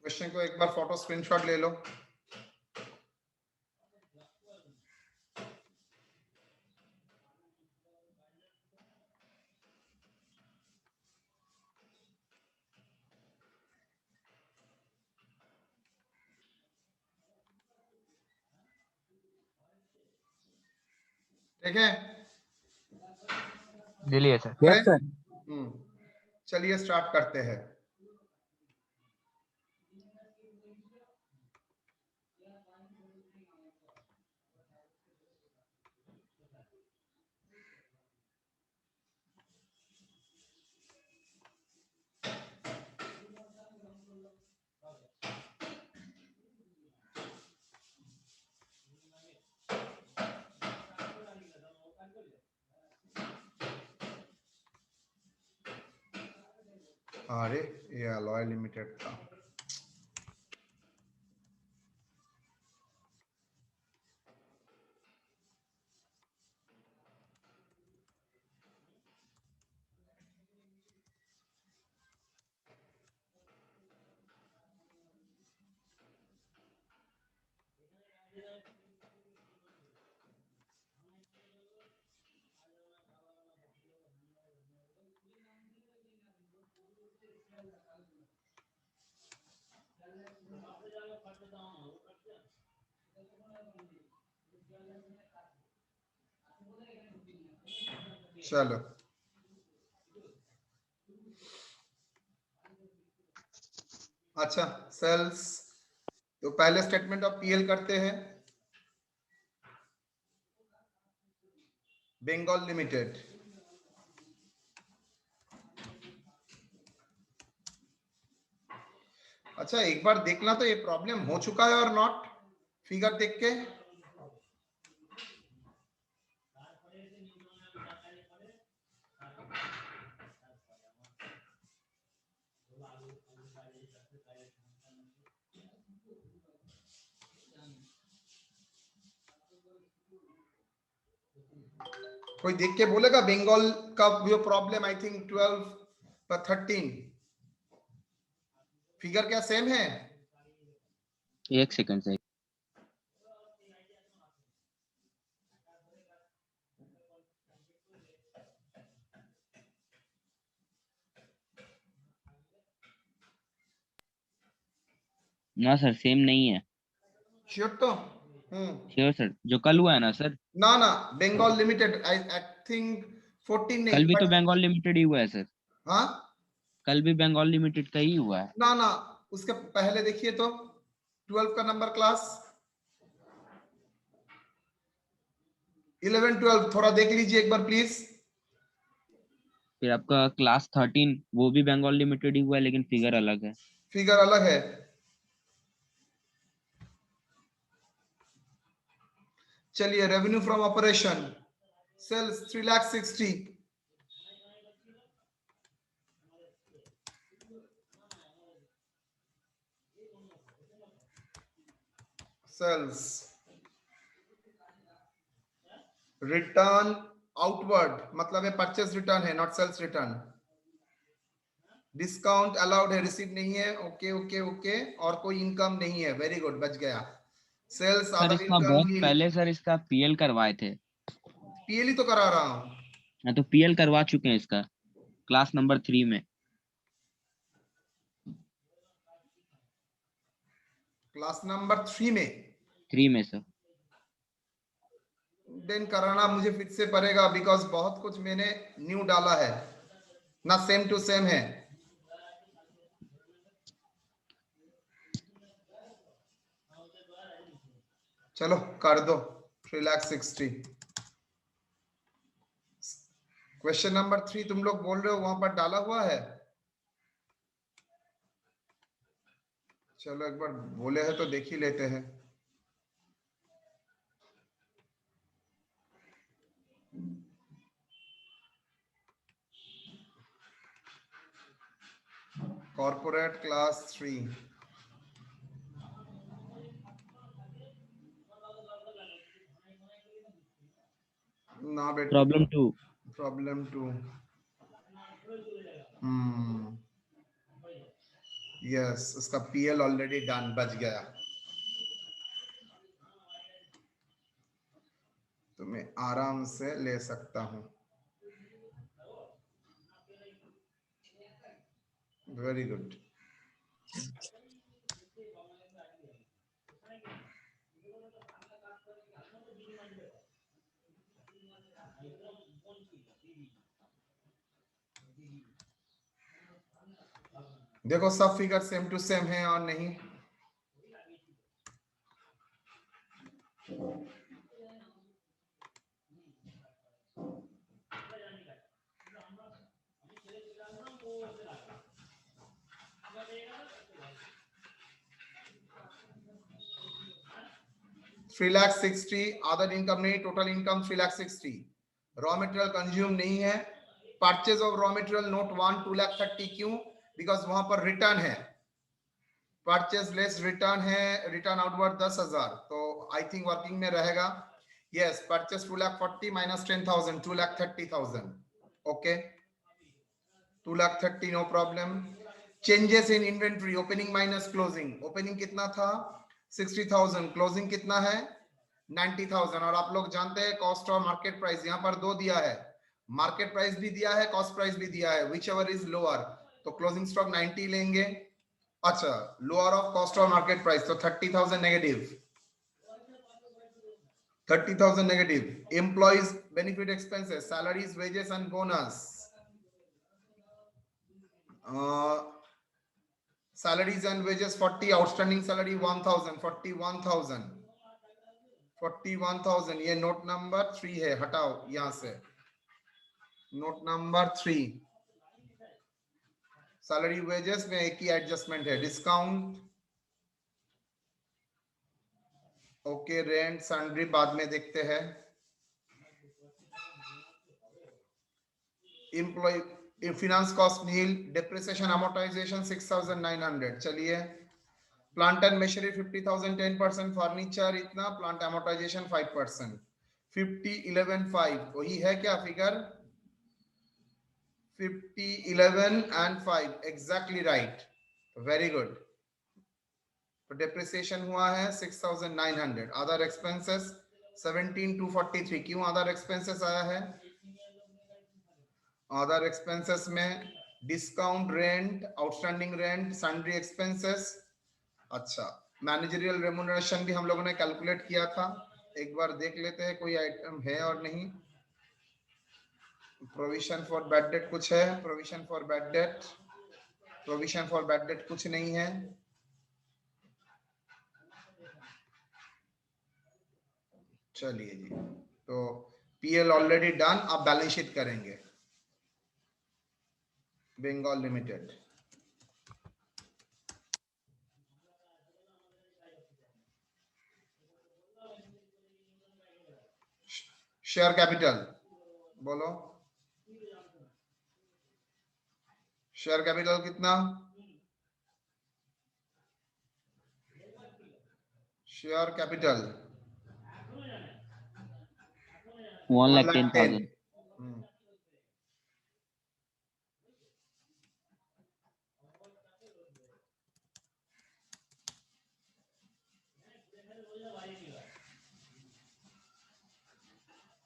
Question को एक बार photo screenshot ले लो। ठीक है, लिए सर। Yes sir. चलिए स्टार्ट करते हैं। अरे ये अलॉय लिमिटेड था। चलो अच्छा, सेल्स तो पहले स्टेटमेंट ऑफ पीएल करते हैं। बंगाल लिमिटेड, अच्छा एक बार देखना तो ये प्रॉब्लम हो चुका है और नॉट, फिगर देख के। कोई देख के बोलेगा बंगाल का जो प्रॉब्लम, आई थिंक 12 पर 13 फिगर क्या सेम है? एक सेकंड सर। ना सर सेम नहीं है। श्योर तो? श्योर सर, जो कल हुआ है ना सर। ना ना, बंगाल लिमिटेड आई थिंक 14 कल नहीं भी तो बट बंगाल लिमिटेड ही हुआ है सर। हाँ कल भी बंगाल लिमिटेड का ही हुआ है। ना ना, उसके पहले देखिए तो 12 का नंबर क्लास 11 12 थोड़ा देख लीजिए एक बार प्लीज। फिर आपका क्लास 13 वो भी बंगाल लिमिटेड ही हुआ है, लेकिन फिगर अलग है। फिगर अलग है। चलिए, revenue from operation sales 3,60,000, sales return outward मतलब है परचेस रिटर्न है, not sales return. Discount allowed है, रिसीव नहीं है, ओके ओके ओके। और कोई इनकम नहीं है, वेरी गुड, बच गया। सेल्स सर अदर इसका इनकम बहुत नील, पहले सर इसका पीएल करवाए थे। पीएल ही तो करा रहा हूं। हाँ तो पीएल करवा चुके हैं इसका क्लास नंबर 3 में। क्लास नंबर 3 में? 3 में सर। देन कराना मुझे फिर से पड़ेगा, बिकॉज बहुत कुछ मैंने न्यू डाला है ना, सेम टू सेम है। चलो कर दो 3,60,000। क्वेश्चन नंबर 3 तुम लोग बोल रहे हो वहां पर डाला हुआ है। चलो एक बार बोले हैं तो देख ही लेते हैं। कॉर्पोरेट क्लास 3 ना बेटा, प्रॉब्लम 2। प्रॉब्लम 2। यस, उसका पीएल ऑलरेडी डन, बच गया। तो मैं आराम से ले सकता हूं। Very good. देखो सब फिगर सेम टू सेम है और नहीं? $3,60,000 अदर इनकम नहीं, total income 3,60,000। Raw material consume नहीं है। Purchase of raw material note 1 2,30,000 क्यों? बिकॉज वहां पर रिटर्न है। परचेज लेस रिटर्न है, रिटर्न आउटवर्ड 10,000, तो आई थिंक वर्किंग में रहेगा। Yes, purchase 2,40,000 minus 10,000 2,30,000। Okay, 2,30,000 no problem. Changes in inventory, opening minus closing. Opening कितना था? 60,000। क्लोजिंग कितना है? 90,000। और आप लोग जानते हैं कॉस्ट और मार्केट प्राइस, यहाँ पर दो दिया है, मार्केट प्राइस भी दिया है, कॉस्ट प्राइस भी दिया है, विच एवर इज लोअर। तो क्लोजिंग स्टॉक 90 लेंगे। अच्छा, लोअर ऑफ कॉस्ट और मार्केट प्राइस, तो 30,000 negative, 30,000 negative. Employees benefit expenses, salaries, wages and bonus. salaries and wages 40, outstanding salary 1,000, 41,000, 41,000। ये नोट नंबर 3 है, हटाओ यहां से, नोट नंबर 3। सैलरी वेजेस में एक ही एडजस्टमेंट है, डिस्काउंट। ओके, रेंट सैलरी बाद में देखते हैं। एम्प्लॉय फिनांस कॉस्ट नील, डेप्रिसिएशन अमोर्टाइजेशन 6,900। चलिए, प्लांट एंड मशीनरी 50,000 10%, फर्नीचर इतना, प्लांट अमोर्टाइजेशन 5%, 50 11 5 वही है क्या figure? 50 11 and 5 exactly right, very good. तो डेप्रिसिएशन हुआ है 6,900। Other expenses 17,243। क्यों अदर एक्सपेंसेस आया है? अदर एक्सपेंसेस में discount, rent, outstanding rent, sundry expenses. अच्छा, मैनेजरियल रेम्युनरेशन भी हम लोगों ने कैलकुलेट किया था, एक बार देख लेते हैं कोई आइटम है और नहीं। प्रोविजन फॉर बैड डेट कुछ है? Provision for bad debt, provision for bad debt कुछ नहीं है। चलिए जी, तो पीएल ऑलरेडी डन, अब बैलेंस शीट करेंगे। बंगाल लिमिटेड, शेयर कैपिटल बोलो, शेयर कैपिटल कितना? Share capital 1,10,000।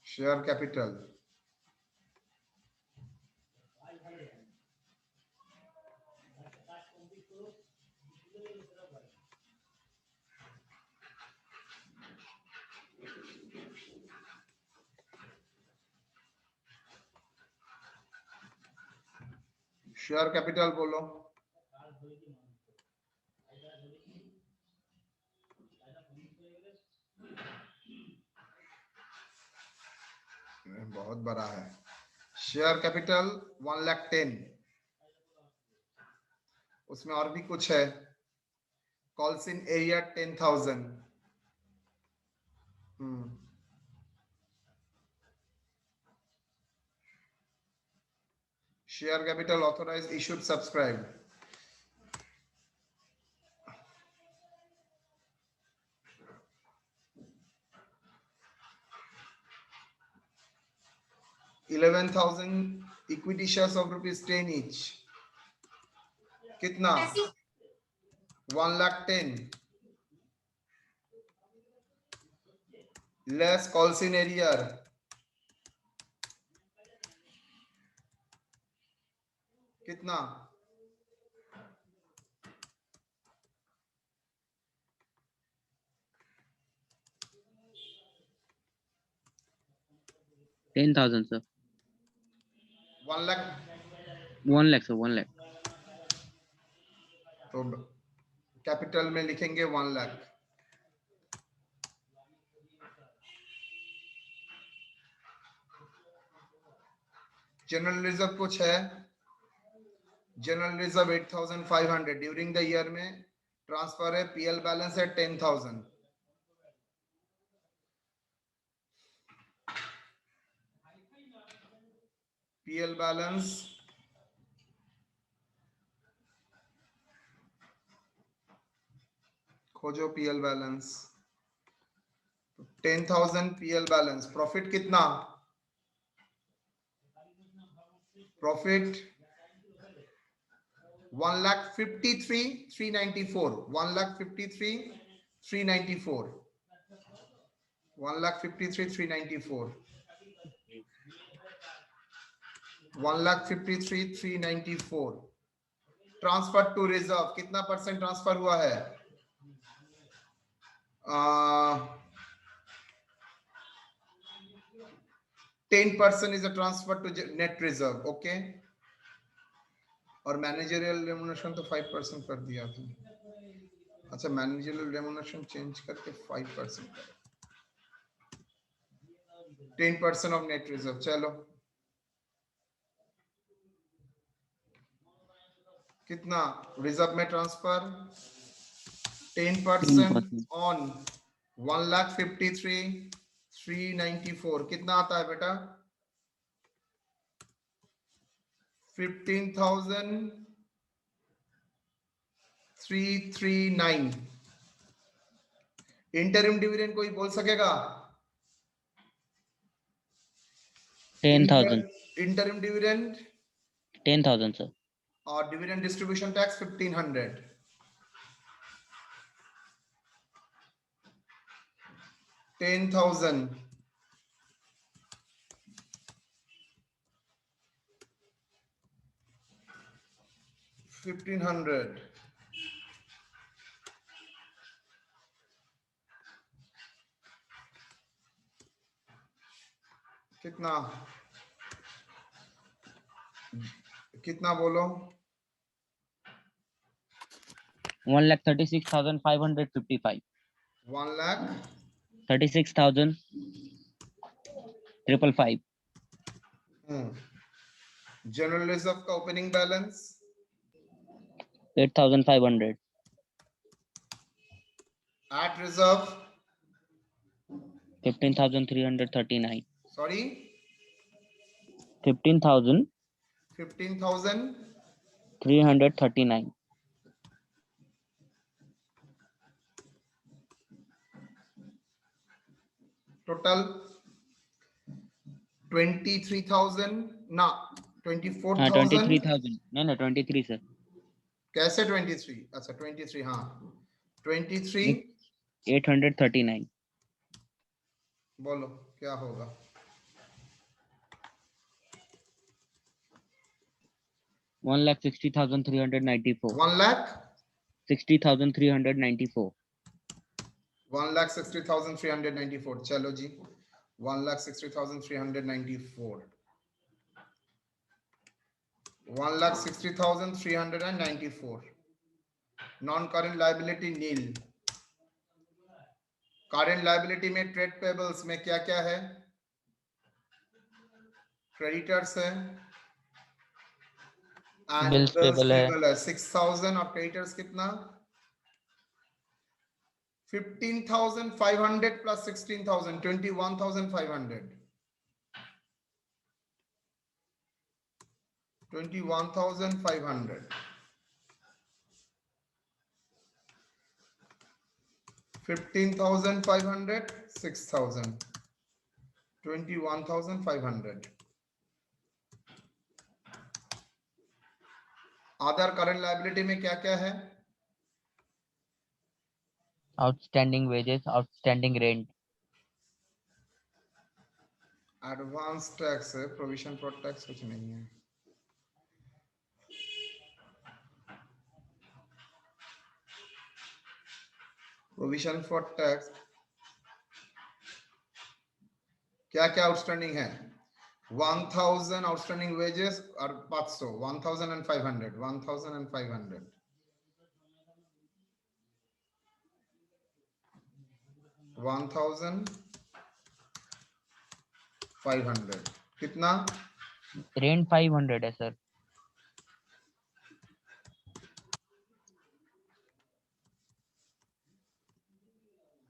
Share capital share capital बोलो। बहुत बड़ा है। शेयर कैपिटल 1,10,000, उसमें और भी कुछ है। Calls in arrear 10,000। Share capital authorised issued subscribed, $11,000 equity shares of ₹10 each. कितना? 1,10,000 less Colsinerier कितना? 10,000 sir. 1 lakh 1 lakh sir, 1 lakh. तो कैपिटल में लिखेंगे 1 लाख। जनरल रिजर्व कुछ है, general reserve 8,500 during the year में ट्रांसफर है, पीएल बैलेंस है 10,000। पीएल बैलेंस खोजो, PL balance 10,000 PL balance. Profit कितना? प्रॉफिट 1,53,394 1,53,394 1,53,394 1,53,394 ट्रांसफर टू रिजर्व कितना परसेंट ट्रांसफर हुआ है? 10% is a transfer to net reserve, okay? और मैनेजरियल रेमुनरेशन तो 5% कर दिया था। अच्छा, मैनेजरियल रेमुनरेशन चेंज करके 5% कर, 10% ऑफ नेट रिजर्व। चलो कितना रिजर्व में ट्रांसफर? 10% ऑन 1,53,394 कितना आता है बेटा? 15,339। इंटरिम डिविडेंड कोई बोल सकेगा? 10,000. Interim dividend 10,000 sir. और डिविडेंड डिस्ट्रीब्यूशन टैक्स 1,500। 10,000 1,500 कितना? कितना बोलो? 1,36,555. 1,36,555। 36,555. जनरल रिजर्व का opening balance 8,500. At reserve 15,339. Sorry 15,339. Total 23,000 ना 24,000। 23,000. No, 23 sir. कैसे 23? अच्छा 23, हाँ 23। 839. बोलो क्या होगा? 1,60,394. 1,60,394। 1,60,394. 1,60,394। चलो जी 1,60,394 1,60,394। नॉन करेंट लायबिलिटी नील। करेंट लायबिलिटी में ट्रेड पेबल्स में क्या क्या है? क्रेडिटर्स है एंड Bills payable है. 6,000 और क्रेडिटर्स कितना? 15,500 प्लस 16,000 21,500 21,500 15,500 6,000 21,500। अदर करंट लायबिलिटी में क्या क्या है? Outstanding wages, outstanding rent. Advance tax है, प्रोविजन फॉर टैक्स कुछ नहीं है। प्रोविजन फॉर टैक्स क्या क्या आउटस्टैंडिंग है? 1000 आउटस्टैंडिंग वेजेस और 500, 1500, 1500, 1500 कितना? रेंट 500 है सर।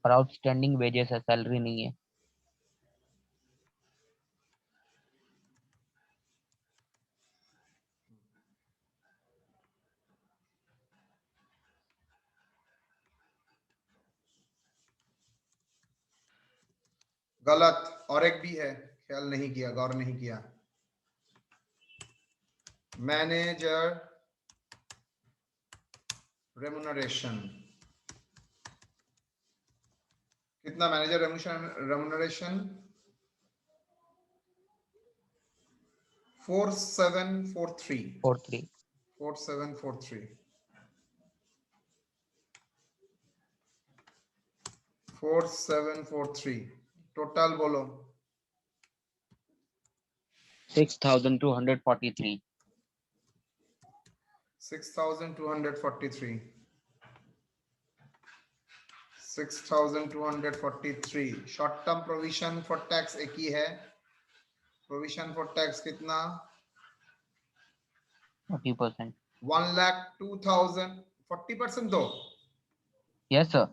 और आउटस्टैंडिंग वेजेस है, सैलरी नहीं है। गलत। और एक भी है, ख्याल नहीं किया, गौर नहीं किया। मैनेजर रेमुनरेशन कितना? Manager remuneration 4743, 43। 4743, 4743 टोटल बोलो। 6243। 6243, 6243 short term provision for tax एक ही है। प्रोविजन फॉर टैक्स कितना? 40%। 1,02,000, 40% दो। Yes sir.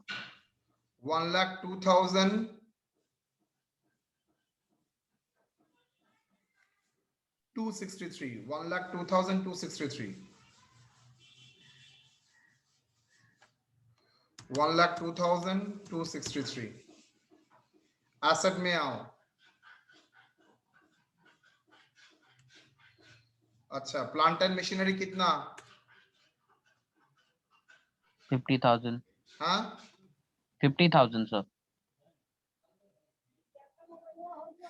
1,02,263, 1,02,263, 1,02,263। एसेट में आओ। अच्छा, प्लांट एंड मशीनरी कितना? 50,000। हाँ 50,000 सर।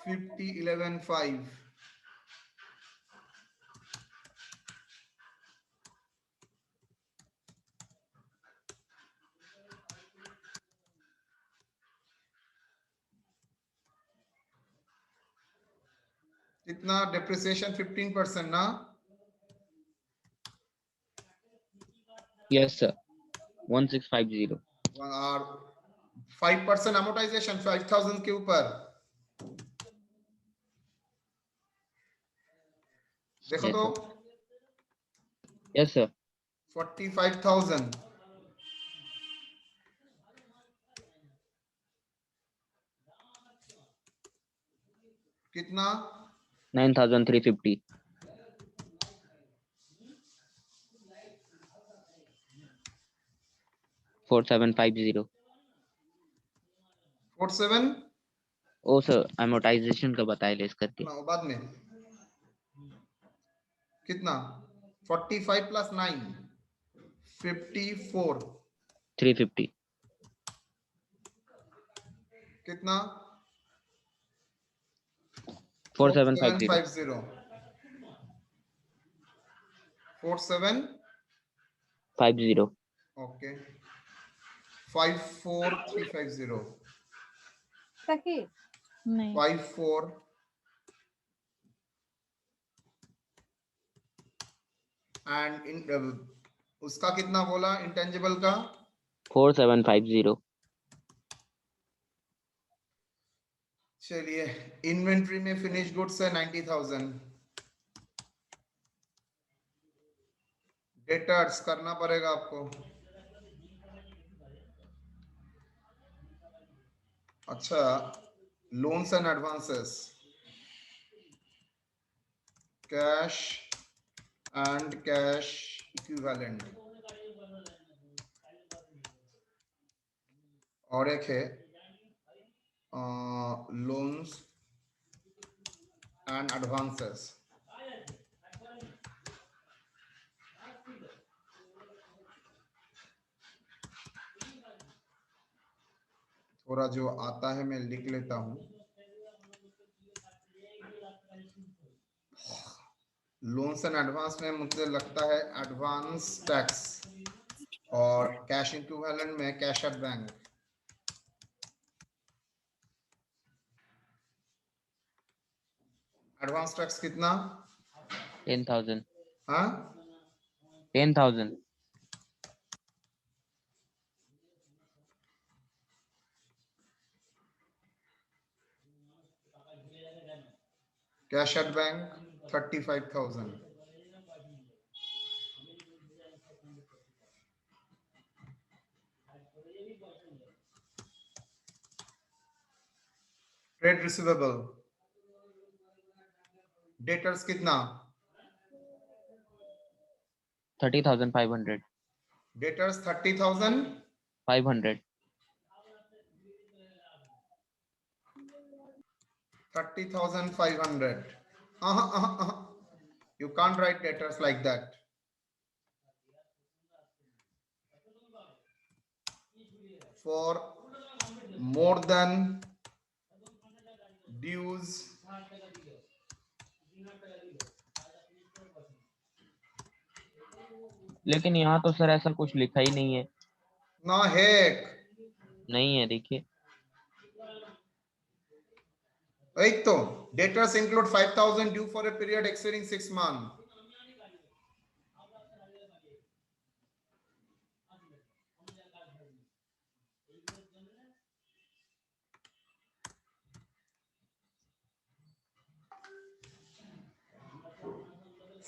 50,11,5 कितना? डिप्रिसिएशन 15% ना? Yes sir. 1650। और 5% अमोर्टाइजेशन 5,000 के ऊपर। देखो यस तो सर। Yes sir. 45,000 कितना? 9350। 4750। 47 ओ सर, amortization का बताए लेस करके। ना बाद में कितना? 45 प्लस 9 54 350। कितना? 4750। 4750 47 50। ओके 54350 सखी नहीं 54 एंड इन उसका कितना बोला इंटेंजिबल का? 4750। चलिए, इन्वेंट्री में फिनिश गुड्स है 90,000। डेटर्स करना पड़ेगा आपको। अच्छा, loans and advances, cash and cash equivalent, और एक है लोन्स एंड एडवांसेस। थोड़ा जो आता है मैं लिख लेता हूं। लोन्स एंड एडवांस में मुझे लगता है एडवांस टैक्स, और कैश इक्विवेलेंट में cash at bank. Advance tax कितना? 10,000. हाँ 10,000. Cash at bank 35,000। Trade receivable debtors कितना? 30,500. Debtors 30,000। 500. 30,500. You can't write debtors like that. For more than dues, लेकिन यहाँ तो सर ऐसा कुछ लिखा ही नहीं है। ना हेक नहीं है, देखिए। एक तो debtors include 5,000 due for a period exceeding 6 months.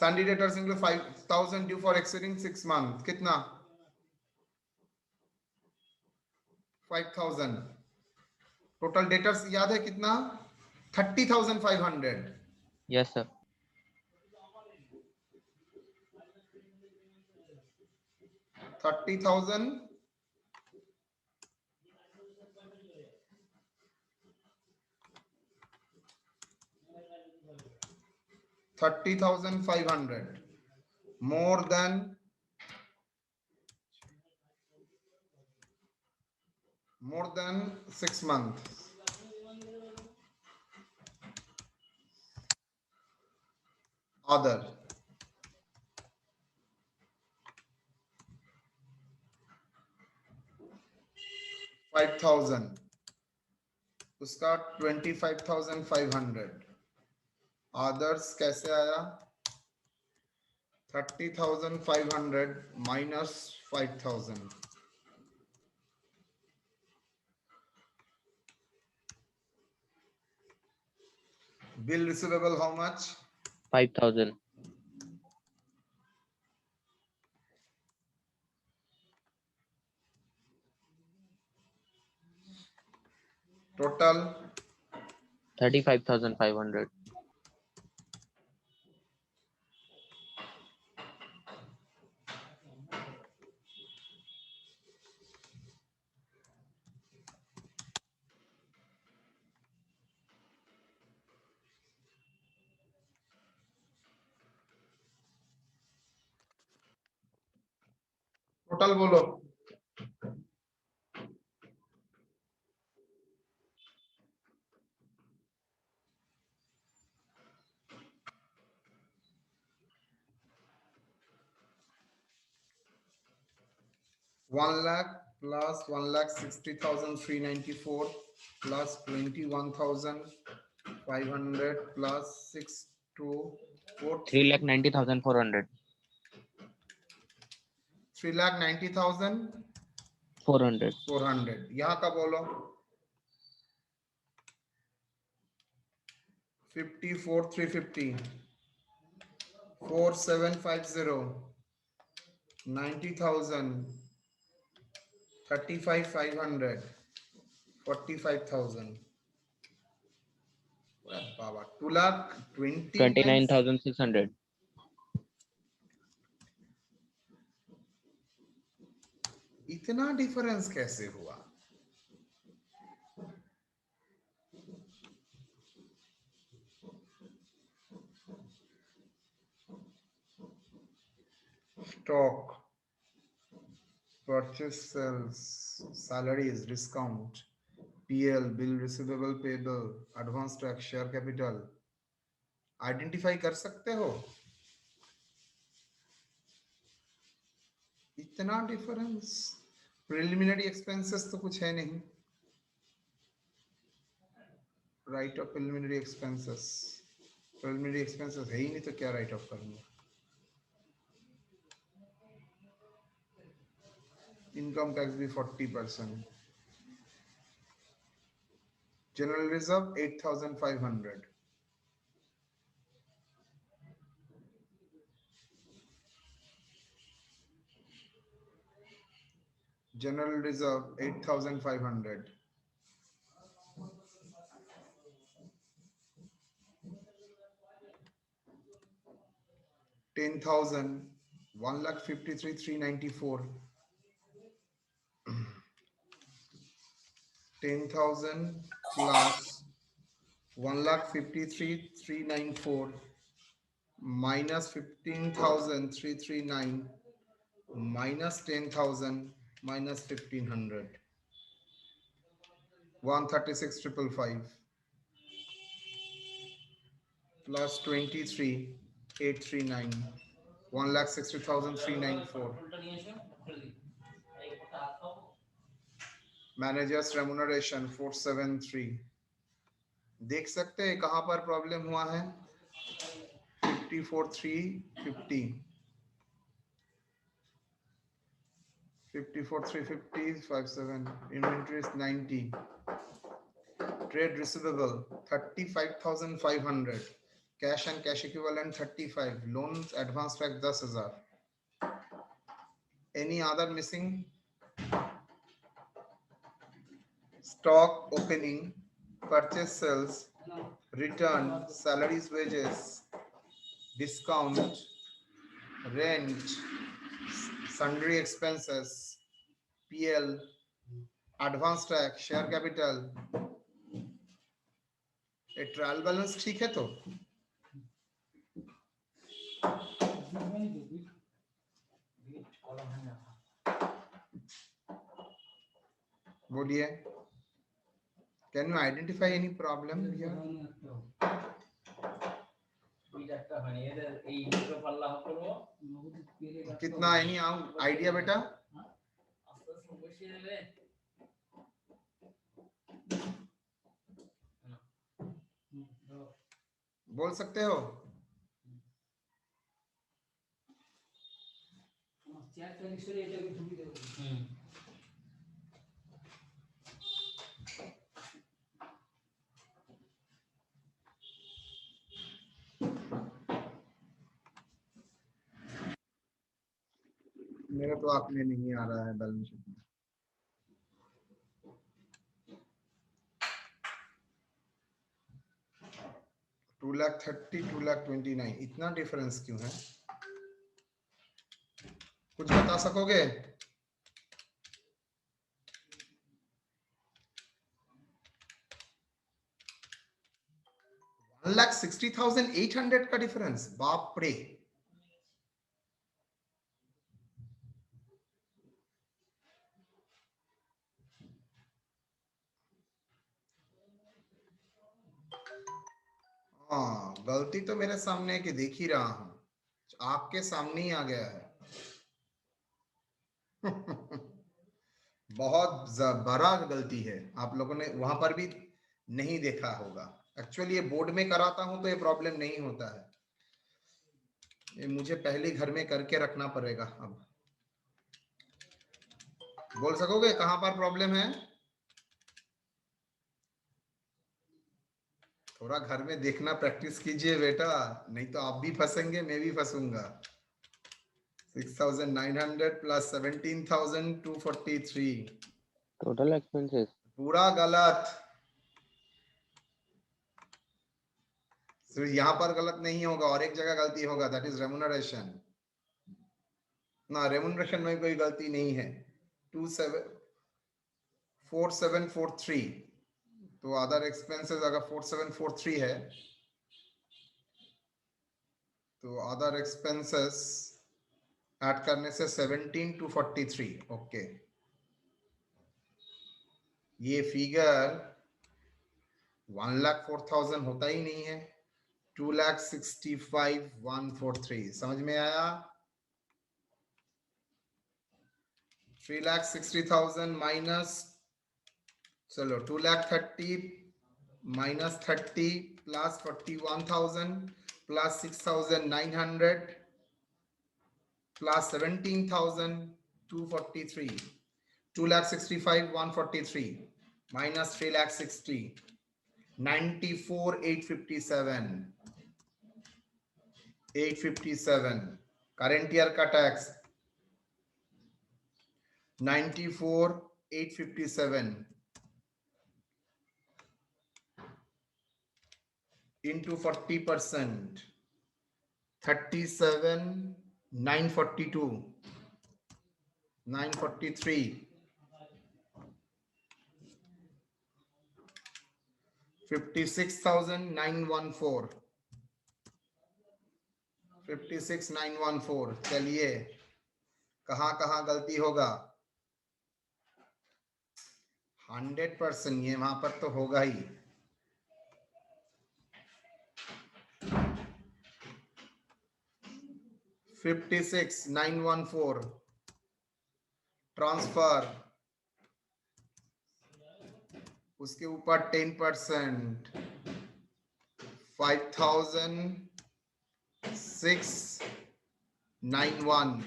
Sundry debtors include 5,000 due for exceeding 6 months. कितना? 5,000. Total debtors याद है कितना? 30,500. Yes sir. 30,000 30,500 more than 6 months. Other 5,000, उसका 25,500. Others कैसे आया? 30,500 minus 5,000. Bill receivable how much? 5,000. Total 35,500. Total बोलो। One lakh plus 1,60,394 plus 21,500 plus 624 3,90,400. 3,90,400। यहाँ का बोलो 54,350 4750 90,000 35,500 45,000। बाबा 29,600. इतना डिफरेंस कैसे हुआ? Stock, purchase, sales, salaries, discount, PL, bill receivable, payable, advance tax, share capital. Identify कर सकते हो? इतना डिफरेंस? प्रिलिमिनरी एक्सपेंसेस तो कुछ है नहीं. Right of preliminary expenses. Preliminary expenses है ही नहीं तो क्या राइट ऑफ करूंगा? इनकम टैक्स भी 40%. General reserve 8,500. General reserve 8,500. $10,000, 1,53,394. 10,000 plus 1,53,394 minus 15,339 minus 10,000 minus 1,500. 136,555 plus 23,839 1,60,394. Managers remuneration 473. देख सकते हैं कहां पर प्रॉब्लम हुआ है? 54,350 54,350 57. Inventories 90. Trade receivable 35,500. Cash and cash equivalent 35. Loans advance tax 10,000. Any other missing? Stock opening, purchase sales, return, salaries, wages, discount, rent, sundry expenses, PL, advance tax, share capital. ये trial balance ठीक है तो? बोलिए. Can you identify any problem here? कितना any idea बेटा? बोल सकते हो? मेरा तो आंख में नहीं आ रहा है बैलेंस शीट में. 2,30,000 2,29,000 इतना डिफरेंस क्यों है? कुछ बता सकोगे? $1,60,800 का डिफरेंस. बाप रे. हाँ, गलती तो मेरे सामने की देख ही रहा हूं. आपके सामने ही आ गया है. बहुत बड़ा गलती है. आप लोगों ने वहां पर भी नहीं देखा होगा. एक्चुअली ये बोर्ड में कराता हूं तो ये प्रॉब्लम नहीं होता है. ये मुझे पहले घर में करके रखना पड़ेगा. अब बोल सकोगे कहां पर प्रॉब्लम है? थोड़ा घर में देखना प्रैक्टिस कीजिए बेटा, नहीं तो आप भी फंसेंगे, मैं भी फंसूंगा. 6,900 plus 17,243. टोटल एक्सपेंसेस पूरा गलत. सिर्फ यहाँ पर गलत नहीं होगा और एक जगह गलती होगा. That is remuneration. ना, रेम्युनरेशन में कोई गलती नहीं है. 4743. तो अदर एक्सपेंसेस अगर 4743 है तो अदर एक्सपेंसेस ऐड करने से 17,243. ओके. ये फिगर 1,04,000 होता ही नहीं है, 2,65,143 समझ में आया? 3,60,000 माइनस, चलो 2,30,000 minus 30 plus 41,000 plus 6,900 plus 17,243, 2,65,143 minus 3,60,000, 94,857, 857 current year का टैक्स 94,857 into 40%, 37,942, 943, 56,914, 56,914। चलिए कहाँ कहाँ गलती होगा? 100% ये वहां पर तो होगा ही। 56,914 ट्रांसफर, उसके ऊपर 10%, 5,691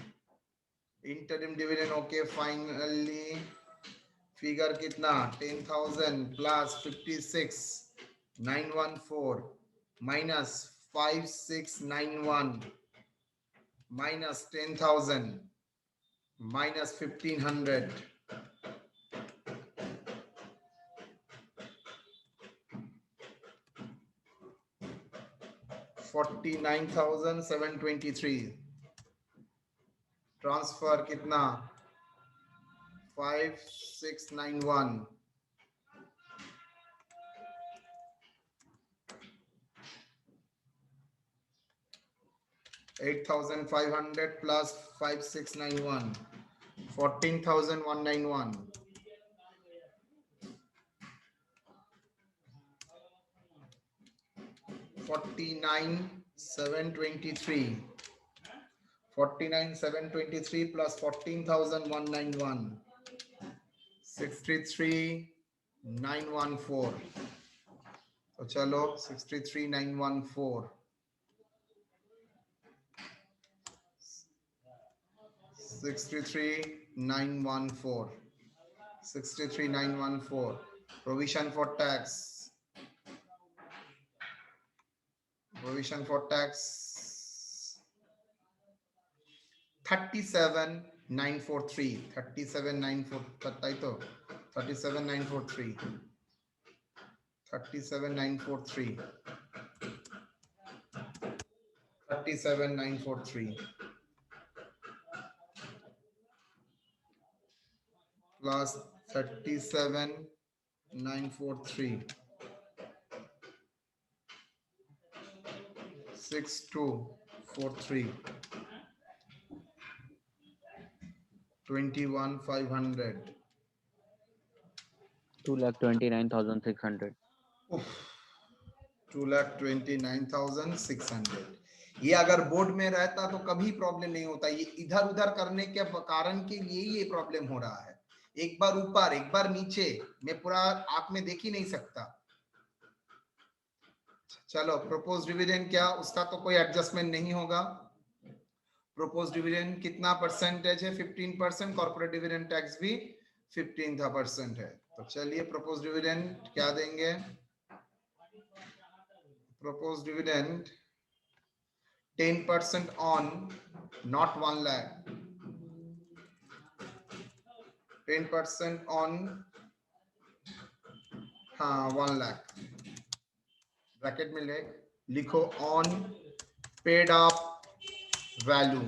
interim dividend. Okay finally figure कितना? 10,000 plus 56,914 minus 5,691 minus 10,000 minus 1,500, 49,723 transfer कितना? 5,691 8,500 plus 5,691 14,191 49,723 49,723 plus 14,191 63,914। तो चलो 63,914 63,914 63,914 provision for tax, provision for tax 37,943 37,943 37,943 37,943 37,943 plus 37,943 6243 21,500 2,29,600 2,29,600। ये अगर बोर्ड में रहता तो कभी प्रॉब्लम नहीं होता। ये इधर उधर करने के कारण के लिए ये प्रॉब्लम हो रहा है। एक बार ऊपर एक बार नीचे, मैं पूरा आंख में देख ही नहीं सकता। चलो प्रोपोज डिविडेंड क्या, उसका तो कोई एडजस्टमेंट नहीं होगा। प्रोपोज डिविडेंड कितना परसेंटेज है? 15%। कॉर्पोरेट डिविडेंड टैक्स भी 15% है। तो चलिए प्रोपोज डिविडेंड क्या देंगे? proposed dividend 10% on, not 1 lakh, 10% on, हाँ 1 लाख ब्रैकेट में लिखो on paid up value,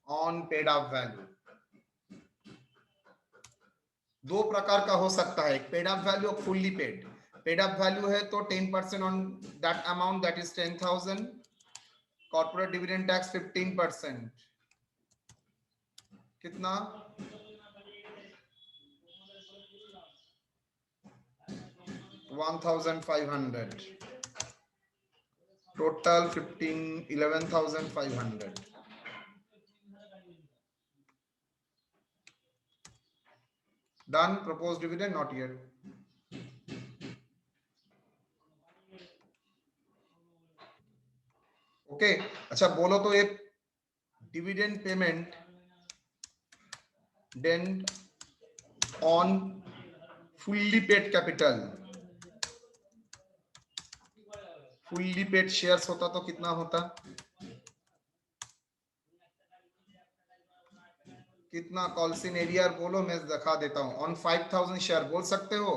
on paid up value. दो प्रकार का हो सकता है, एक पेड अप वैल्यू और fully paid. Paid up value है तो 10% on that amount, that is 10,000। Corporate dividend tax 15%, कितना? 1,500. Total 11,500. Done. Proposed dividend not yet. Okay अच्छा बोलो तो एक dividend payment then on fully paid capital, fully paid shares होता तो कितना होता, कितना कॉल्सिन एरियर बोलो, मैं दिखा देता हूं। ऑन 5,000 शेयर बोल सकते हो।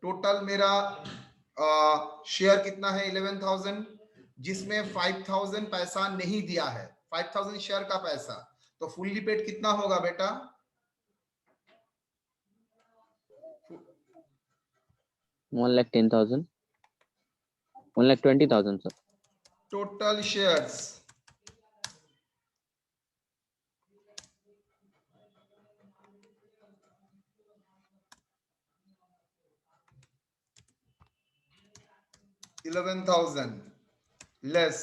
टोटल मेरा शेयर कितना है 11,000, जिसमें 5,000 पैसा नहीं दिया है, 5,000 शेयर का पैसा, तो फुल्ली पेड कितना होगा बेटा? 1,10,000, 1,20,000 sir. Total shares less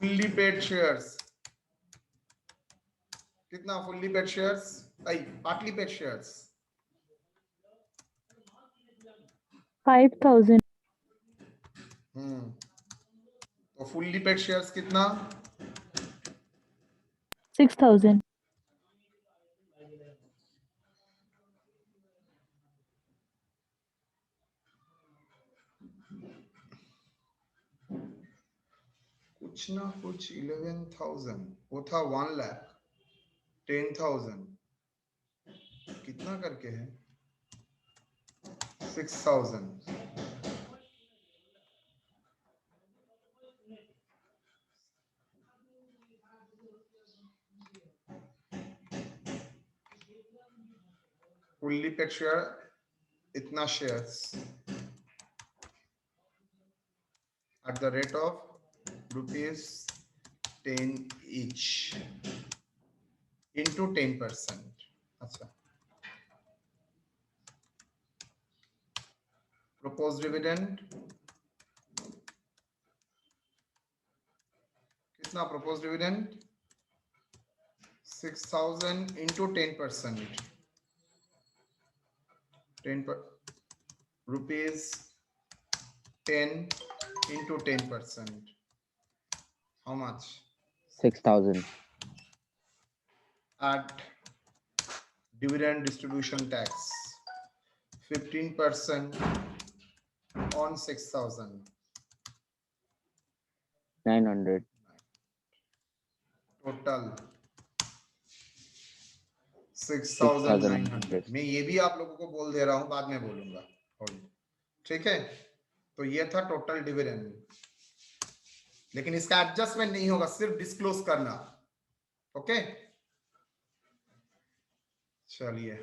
fully paid shares, कितना fully paid shares, partly paid shares 5,000. तो फुल्ली पेड शेयर्स कितना? 6,000. कुछ ना कुछ 11,000, वो था 1,10,000, कितना करके है 6,000, फुल्ली पेड शेयर इतना shares at the rate of ₹10 each into 10%. अच्छा, proposed dividend कितना? proposed dividend 6,000 into 10%, 10 rupees 10 into 10%. How much? 6,000. Add dividend distribution tax 15% on 6,000. 900. Total 6,900। मैं ये भी आप लोगों को बोल दे रहा हूं, बाद में बोलूंगा, ठीक है। तो ये था टोटल डिविडेंड, लेकिन इसका एडजस्टमेंट नहीं होगा, सिर्फ डिस्क्लोज करना। ओके चलिए।